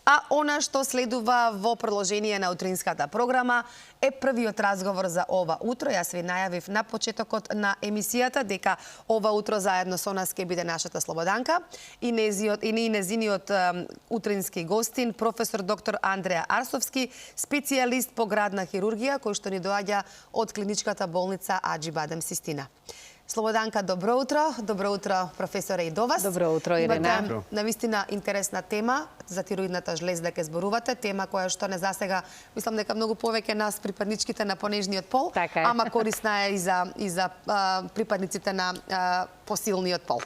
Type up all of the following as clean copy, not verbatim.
А она што следува во продолжение на утринската програма е првиот разговор за ова утро. Јас ви најавив на почетокот на емисијата дека ова утро заедно со нас ќе биде нашата Слободанка и незиниот утрински гостин, професор доктор Андреа Арсовски, специјалист по градна хирургија, кој што ни доаѓа од клиничката болница Аџи Бадем Систина. Слободанка, добро утро. Добро утро, професоре, и до вас. Добро утро, Ирена. Имате навистина интересна тема за тироидната жлезда ке зборувате, тема која што не засега, мислам дека многу повеќе нас припадничките на понежниот пол, така ама корисна е и за припадниците на посилниот пол.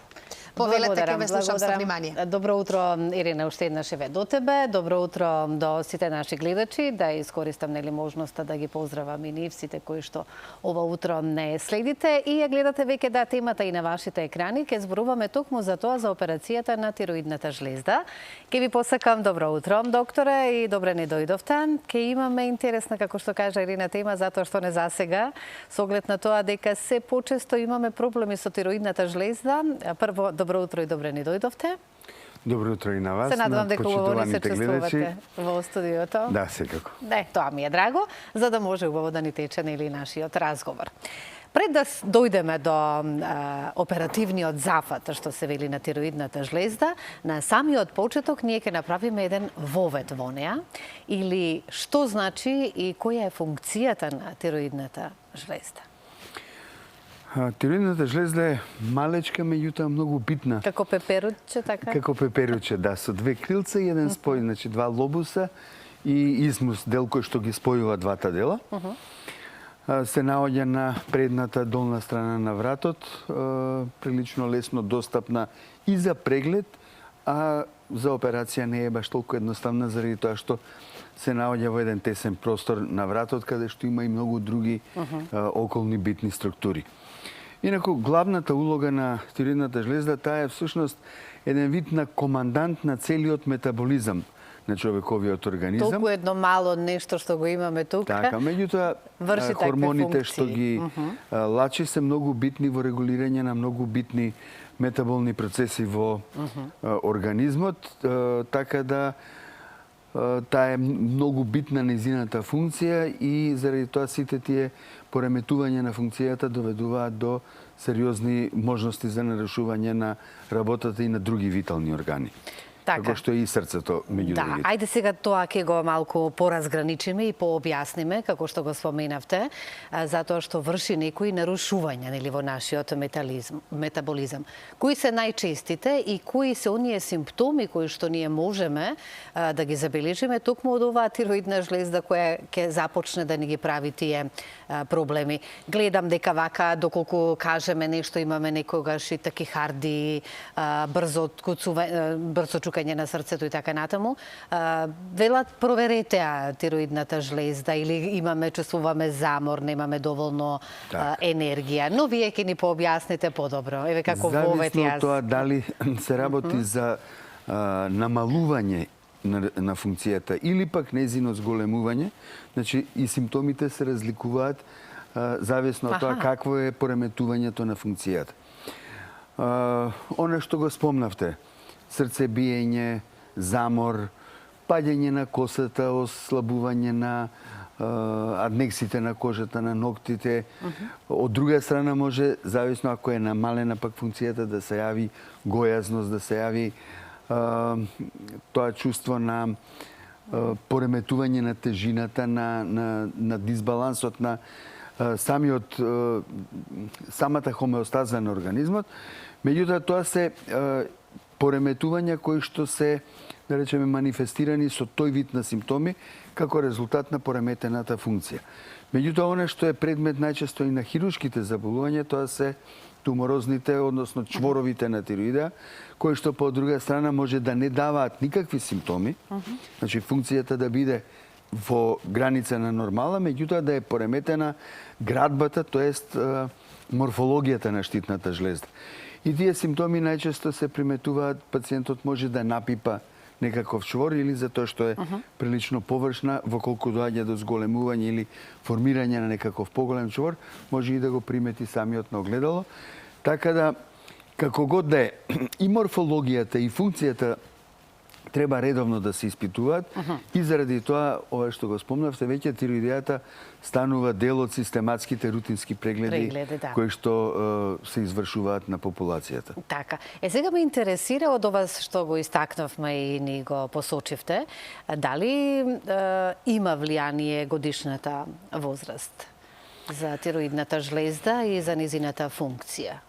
Повелете, ке ве слушам со внимание. Добро утро, Ирина, уште еднаш еве до тебе. Добро утро до сите наши гледачи. Да искористам можноста да ги поздравам и нив сите кои што ова утро не следите и ја гледате веќе темата и на вашите екрани. Ке зборуваме токму за тоа, за операцијата на тироидната жлезда. Ке ви посакам добро утро, докторе, и добре не дојдовте. Ке имаме интересна, како што кажа Ирина, тема, затоа што не засега, со оглед на тоа дека се почесто имаме проблеми со тироидната жлезда. Прво, добро утро и добре не дојдовте. Добро утро и на вас. Се надевам дека убаво ни се гледачи. чувствувате во студиото. Да, секако. Не, тоа ми е драго, за да може убаво да ни тече нели нашиот разговор. Пред да дојдеме до оперативниот зафат, што се вели на тироидната жлезда, на самиот почеток ние ќе направиме еден вовед во неа, или што значи и која е функцијата на тироидната жлезда. Тироидната жлезда е малечка, меѓутоа многу битна. Како пеперуче, така? Како пеперуче, да, со две крилца и еден спој, значи два лобуса и измус, дел кој што ги спојува двата дела. Се наоѓа на предната долна страна на вратот, прилично лесно достапна и за преглед, а за операција не е баш толку едноставна, заради тоа што се наоѓа во еден тесен простор на вратот, каде што има и многу други околни битни структури. Инаку, главната улога на тироидната жлезда, таа е всушност еден вид на командант на целиот метаболизам на човековиот организам. Толку едно мало нешто што го имаме тука. Така, меѓутоа, хормоните што ги лачи се многу битни во регулирање на многу битни метаболни процеси во организмот, така да таа е многу битна незината функција и заради тоа сите тие пореметувања на функцијата доведуваат до сериозни можности за нарушување на работата и на други витални органи. Како што и срцето меѓу другите. Ајде сега тоа ќе го малку поразграничиме и пообјасниме, како што го споменавте, затоа што врши некои нарушувања нели во нашиот метаболизам. Кои се најчестите и кои се оние симптоми кои што ние можеме да ги забележиме токму од оваа тироидна жлезда која ќе започне да ни ги прави тие проблеми. Гледам дека вака, доколку кажеме нешто, имаме некогаш и такихарди, брзо чукање на срцето и така натаму. Велат, проверете тироидната жлезда или чувствуваме замор, немаме доволно енергија. Но вие ќе ни пообјасните подобро. Еве како вовет јас. Зависно од тоа дали се работи за намалување на функцијата или пак незино зголемување, значи и симптомите се разликуваат зависно од тоа какво е пореметувањето на функцијата. Оно што го спомнавте, срцебиење, замор, паѓање на косата, ослабување на аднексите на кожата, на ноктите. Од друга страна може, зависно ако е намалена пак функцијата, да се јави гојазност, да се јави тоа чувство на пореметување на тежината, на дисбалансот на самата хомеостаза на организмот. Меѓутоа, тоа се пореметувања кои што се, да речеме, манифестирани со тој вид на симптоми како резултат на пореметената функција. Меѓутоа, оно што е предмет најчесто и на хируршките заболувања, тоа се туморозните, односно чворовите на тироида, кои што по друга страна може да не даваат никакви симптоми, значи функцијата да биде во граница на нормала, меѓутоа да е пореметена градбата, тоест морфологијата на штитната жлезда. И тие симптоми најчесто се приметуваат, пациентот може да напипа некаков чвор или затоа што е прилично површна, во колку доаѓа до зголемување или формирање на некаков поголем чвор, може и да го примети самиот на огледало. Така да, како год да е, и морфологијата и функцијата треба редовно да се испитуваат и заради тоа, ова што го спомнавте, веќе тироидејата станува дел од систематските рутински прегледи да. кои што се извршуваат на популацијата. Така. Сега ме интересира од ова што го истакнавме и ни го посочивте, дали има влијание годишната возраст за тироидната жлезда и за низината функција?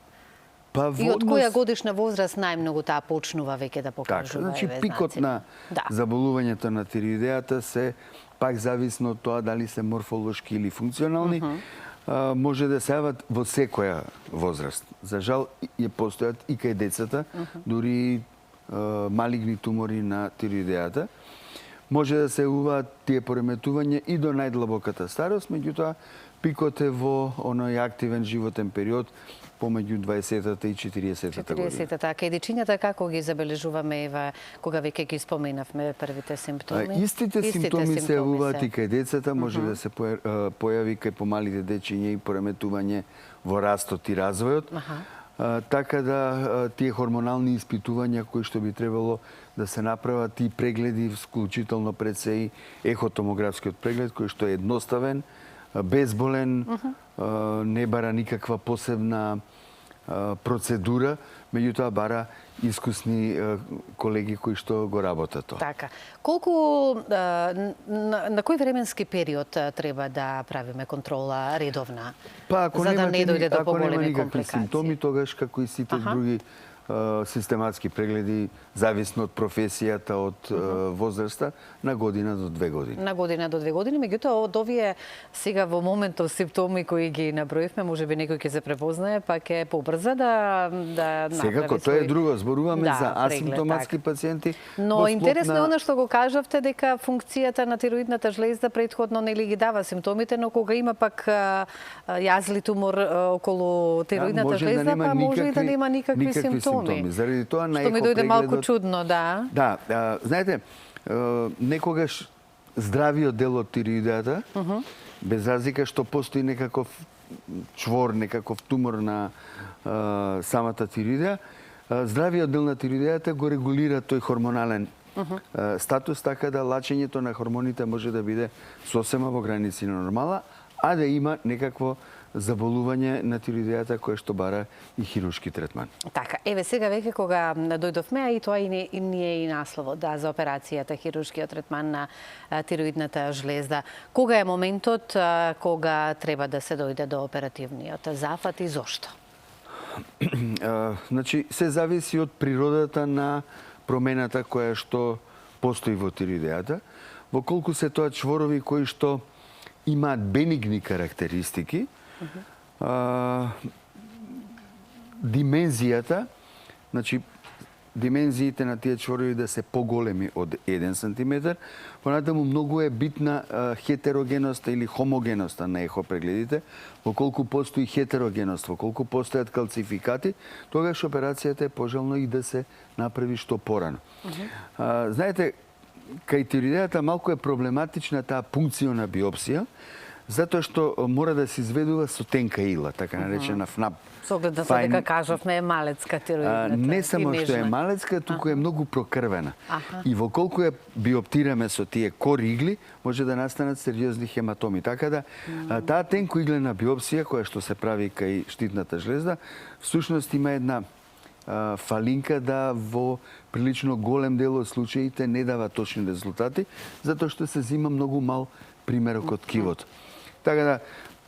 Па, И од која годишна возраст најмногу таа почнува веќе да покажува? Така, значи пикот на заболувањето на тироидејата се пак зависно од тоа дали се морфолошки или функционални, може да се јават во секоја возраст. За жал ја постојат и кај децата, дури малигни тумори на тироидејата. Може да се јавуваат тие пореметувања и до најдлабоката старост, меѓутоа пикот е во оној активен животен период помеѓу 20-та и 40-та година. 40-та, кај дечињата како ги забележуваме, ева, кога веќе ги споменавме првите симптоми? Истите симптоми се јавуваат и кај децата, може да се појави кај помалите дечиња и пореметување во растот и развојот. Така да тие хормонални испитувања кои што би требало да се направат и прегледи, вклучително пред се и ехотомографскиот преглед кој што е едноставен, безболен, не бара никаква посебна процедура, меѓутоа бара искусни колеги кои што го работат тоа. Така. Колку на кој временски период треба да правиме контрола редовна? Па ако за да не дојде до нема поголеми никакви компликации? симптоми, тогаш како и сите други систематски прегледи, зависно од професијата, од возраста, на година до 2 години. На година до 2 години, меѓутоа од овие сега во моментов симптоми кои ги наброивме, можеби некој ќе се препознае, па ќе побрза да направи Сега тоа е друго, зборуваме за асимптоматски пациенти. Но интересно е она што го кажавте дека функцијата на тироидната жлезда претходно нели ги дава симптомите, но кога има пак јазли тумор околу тироидната жлезда, па може и да нема никакви симптоми. Заради тоа на што ми дојде малку чудно, да. Да, знаете, некогаш здравиот дел од тироидејата, без разлика што постои некаков чвор, некаков тумор на самата тироидеја, здравиот дел на тироидејата го регулира тој хормонален статус, така да лачењето на хормоните може да биде сосема во граници на нормала, а да има некакво заболување на тироидејата кое што бара и хируршки третман. Така, еве сега веќе кога дојдовме, а и тоа и не е и насловот, да, за операцијата, хируршкиот третман на тироидната жлезда. Кога е моментот кога треба да се дојде до оперативниот зафат и зошто? Значи, се зависи од природата на промената која што постои во тироидејата. Во колку се тоа чворови кои што имаат бенигни карактеристики, димензијата, значи димензиите на тие чворови да се поголеми од 1 сантиметар, понатаму многу е битна хетерогеноста или хомогеноста на ехопрегледите. Во колку постои хетерогеност, во колку постојат калцификати, тогаш операцијата е пожелно и да се направи што порано. Знаете, кај тироидејата малку е проблематична таа пункциона биопсија, затоа што мора да се изведува со тенка ила, така наречена ФНАП. Со оглед на тоа дека кажавме е малецка тироидната. Не само што е малецка, туку е многу прокрвена. И во колку ја биоптираме со тие коригли, може да настанат сериозни хематоми. Така да таа тенкоиглена биопсија која што се прави кај штитната жлезда, всушност има една фалинка да во прилично голем дел од случаите не дава точни резултати, затоа што се зима многу мал примерок од ткивото. Така да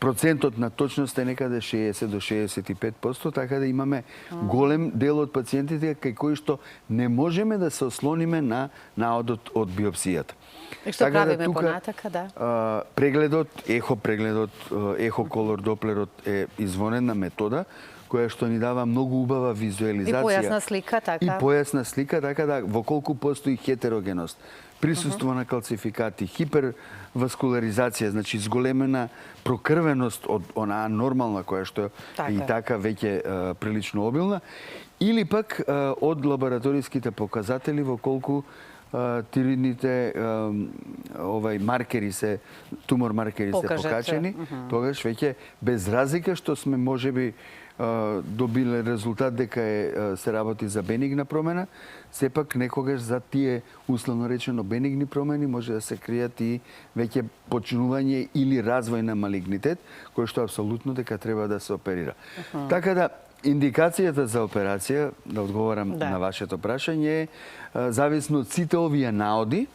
процентот на точност е некаде 60 до 65%, така да имаме голем дел од пациентите кај кои што не можеме да се ослониме на наодот од биопсијата. И што правиме понатака, да? Прегледот, ехоколор доплерот е извонена метода која што ни дава многу убава визуализација. И појасна слика, така? И појасна слика, така да во колку постои хетерогеност, присуство на калцификати, хиперваскуларизација, значи зголемена прокрвеност од онаа нормална која што е и така веќе прилично обилна, или пак од лабораториските показатели во колку тироидните маркери тумор маркери се покачени, тогаш веќе без разлика што сме можеби добиле резултат дека се работи за бенигна промена, сепак некогаш за тие условно речено бенигни промени може да се кријат и веќе почнување или развој на малигнитет, кој што апсолутно дека треба да се оперира. Така да индикацијата за операција, да одговорам на вашето прашање, е зависно од сите овие наоди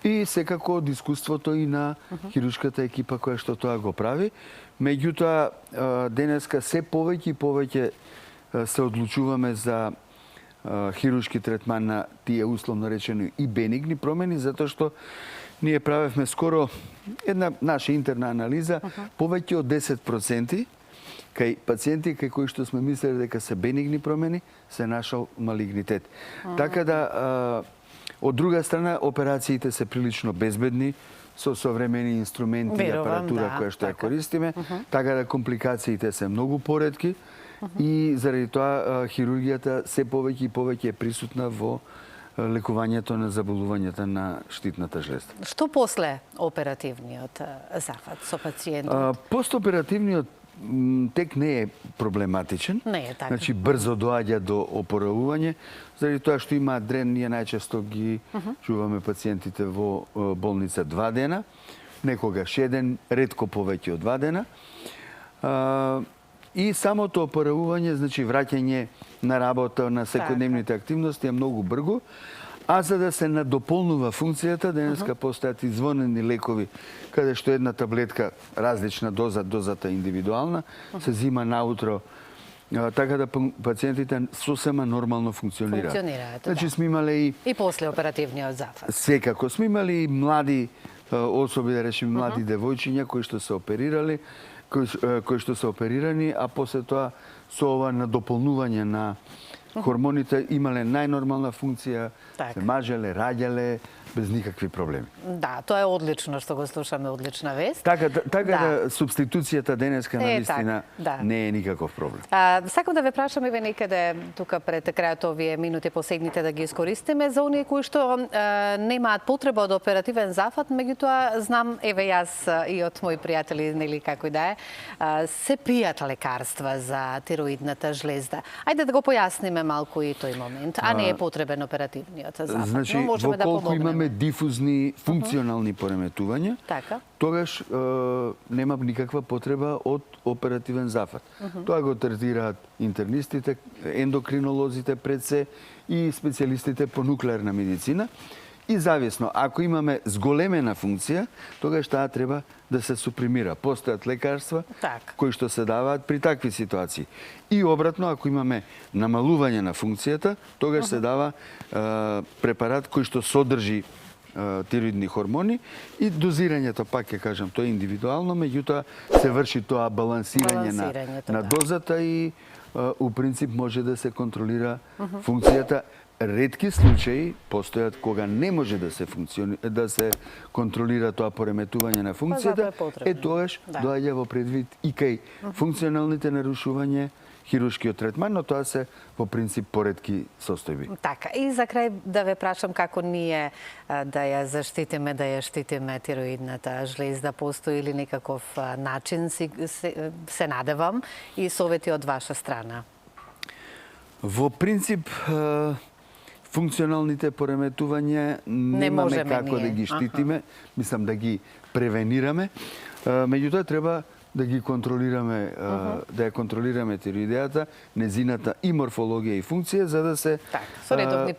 и секако од искуството и на хируршката екипа која што тоа го прави. Меѓутоа, денеска се повеќе и повеќе се одлучуваме за хируршки третман на тие условно речено и бенигни промени, затоа што ние правевме скоро една наша интерна анализа, повеќе од 10% кај пациенти кај кои што сме мислели дека се бенигни промени, се нашол малигнитет. Така да, од друга страна, операциите се прилично безбедни, со современи инструменти и апаратура која што ја користиме, така да компликациите се многу поретки и заради тоа хирургијата се повеќе и повеќе е присутна во лекувањето на заболувањата на штитната жлезда. Што после оперативниот зафат со пациентот? Постоперативниот тек не е проблематичен. Не е така. Значи брзо доаѓа до опоравување, заради тоа што има адрен, ние најчесто ги чуваме пациентите во болница 2 дена, некогаш 1, ретко повеќе од 2 дена. И самото опоравување, значи враќање на работа, на секојдневните активности е многу брзо. А за да се надополнува функцијата, денеска постојат извонени лекови, каде што една таблетка, различна доза, дозата индивидуална, се зима наутро, така да пациентите сосема нормално функционираат. Значи сме имале и после оперативниот зафат. Секако сме имали и млади особи, да речем млади девојчиња кои што се оперирали, кои што се оперирани, а после тоа со ова надополнување на хормоните имале најнормална функција, се мажеле, раѓале, без никакви проблеми. Да, тоа е одлично што го слушаме, одлична вест. Така да субституцијата денеска на вистина не е никаков проблем. Сакам да ве прашам еве некаде тука пред крајот овие минути последните да ги искористиме за оние кои што немаат потреба од оперативен зафат, меѓутоа знам еве јас и од мои пријатели нели како и да е, се пијат лекарства за тироидната жлезда. Ајде да го појасниме малку и тој момент, а не е потребен оперативниот зафат. Значи, воколку имаме дифузни функционални пореметувања, тогаш нема никаква потреба од оперативен зафат. Тоа го третираат интернистите, ендокринолозите пред се и специјалистите по нуклеарна медицина. И зависно, ако имаме зголемена функција, тогаш таа треба да се супримира. Постојат лекарства кои што се даваат при такви ситуации. И обратно, ако имаме намалување на функцијата, тогаш се дава препарат кој што содржи тироидни хормони и дозирањето, пак ќе кажам, тоа е индивидуално, меѓутоа се врши тоа балансирање на дозата и у принцип може да се контролира функцијата. Ретки случаи постојат кога не може да се контролира тоа пореметување на функцијата, тогаш доаѓа во предвид и кај функционалните нарушувања хируршкиот третман, но тоа се во принцип поретки состојби. Така, и за крај да ве прашам како ние да ја заштитиме, да ја штитиме тироидната жлезда, постои ли некаков начин, се надевам, и совети од ваша страна? Во принцип, функционалните пореметувања немаме како да ги штитиме, мислам да ги превенираме, меѓутоа треба да ги контролираме, да ја контролираме тироидејата, незината и морфологија и функција, за да се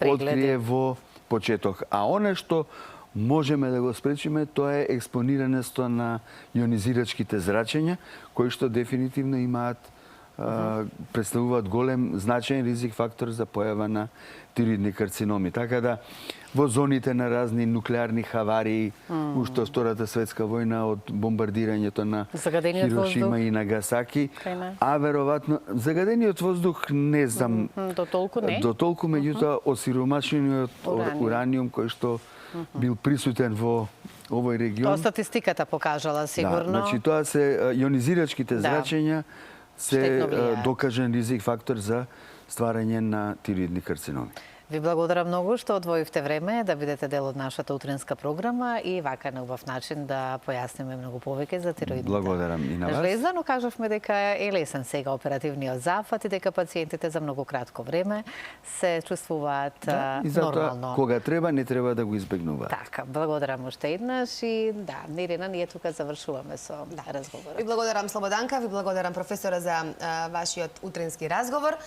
открие во почеток. А оне што можеме да го спречиме, тоа е експонирањето на јонизирачките зрачења, кои што дефинитивно имаат представуваат голем значаен ризик фактор за појава на тироидни карциноми. Така да во зоните на разни нуклеарни хаварии, уште од Втората светска војна, од бомбардирањето на Хирошима и Нагасаки, а веројатно загадениот воздух не знам до толку, меѓутоа осиромашениот ураниум кој што бил присутен во овој регион. Тоа статистиката покажала сигурно. Да, значи тоа се јонизирачките зрачења се докажен ризик фактор за стварање на тироидни карциноми. Ви благодарам многу што одвоивте време да бидете дел од нашата утринска програма и вака на убав начин да појасниме многу повеќе за тироидната Благодарам и на вас. жлеза, но кажавме дека е лесен сега оперативниот зафат и дека пациентите за многу кратко време се чувствуваат И затоа, нормално. кога треба, не треба да го избегнуваат. Така, благодарам уште еднаш и да, Ирина, ние тука завршуваме со разговорот. Ви благодарам Слободанка, ви благодарам професора за вашиот утрински разговор.